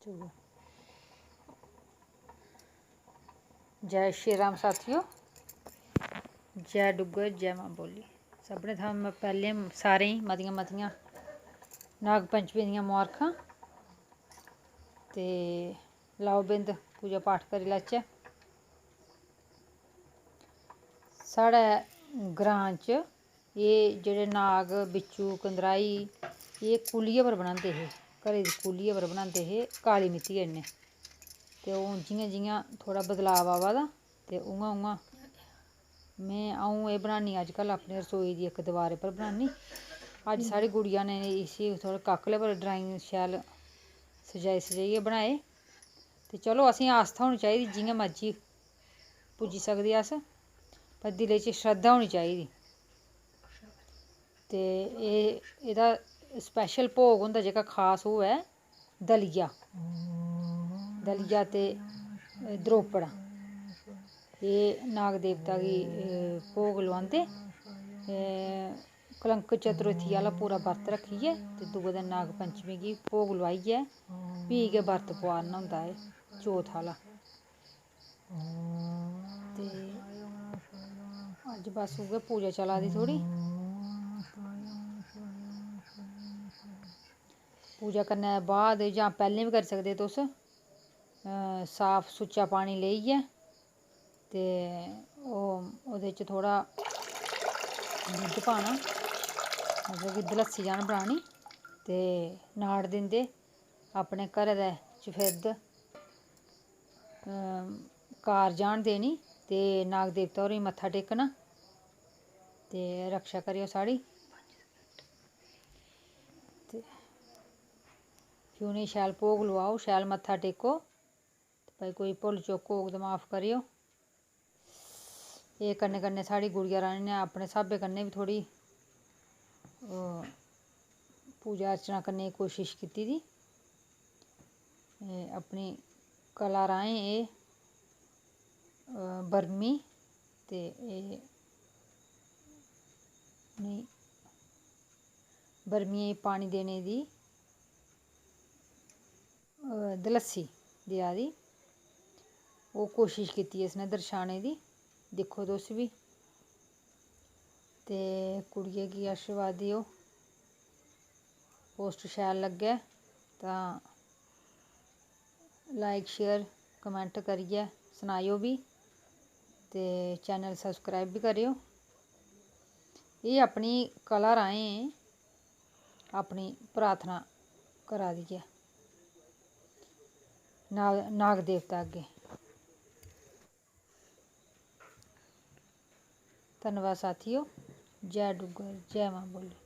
चलो जय श्री राम साथियों, जय डुग्गर जय मां बोली। सभनें थमां पैह्लें सारें गी मतियां नाग पंचमी दियां मुबारखां। ते लाओ बिंद पूजा पाठ करी लैचै। साढ़े ग्रांऽ च एह् जेह्ड़े नाग बिच्चू कंदराई एह् कुलियै पर बनांदे हे, घरै दी कुलियै पर बनांदे हे काली मिट्टी कन्नै। ते हून जियां जियां थोह्ड़ा बदलाव आवा दा ते उ'आं उ'आं अ'ऊं एह् बनानी अज्जकल अपनी रसोई दी इक दवारै पर बनानी। अज्ज साढ़ी गुड़िया ने इसी थोह्ड़े काकले पर ड्राइंग शैल सजाई सजाइयै बनाए। ते चलो असेंगी आस्था होनी चाहिदी, जियां मर्जी पुज्जी सकदे अस, पर दिलै च श्रद्धा होनी चाहिदी। ते एह्दा स्पैशल भोग होंदा जेह्का खास ओह् ऐ दलिया ते द्रोपड़ा। एह् नाग देवता गी भोग लोआंदे। कलंक चतुर्थी आह्ला पूरा बरत रक्खियै ते दूए दिन नाग पंचमी गी भोग लोआइयै फ्ही गै बरत पुआरना होंदा एह् चौथ आह्ला। ते अज्ज बस उ'ऐ पूजा चला दी थोह्ड़ी। पूजा करने दे बाद जां पैह्लें बी करी सकदे तुस, साफ सुच्चा पानी लेइयै ते ओह्दे च थोह्ड़ा दुद्ध पाना, मतलब कि दलस्सी जन बनानी ते नाड़ दिंदे अपने घरै दे चफेरद कार जान देनी ते नाग देवता होरें गी मत्था टेकना ते रक्षा करेओ साढ़ी। ते फ्ही उ'नेंगी शैल भोग लोआओ, शैल मत्था टेको, भाई कोई भुल चुक होग ते माफ करेओ। एह् कन्नै कन्नै साढ़ी गुड़िया रानी ने अपने स्हाबै कन्नै बी थोह्ड़ी पूजा अर्चना करने दी कोशिश कीती दी। अपनी कला राहें एह् बर्मी ते एह् बर्मियें गी पानी देने दी दलस्सी देआ दी, ओह् कोशिश कीती इसने दर्शाने दी। दिक्खो तुस बी ते कुड़ियै गी आशीर्वाद देओ। पोस्ट शैल लग्गै तां लाइक शेयर कमेंट करियै सनाएओ बी ते चैनल सब्सक्राइब बी करेओ। एह् अपनी कला राहें अपनी प्रार्थना करा दी ऐ नाग देवता अग्गें। धन्नवाद साथियों, जय डुग्गर जय मां बोली।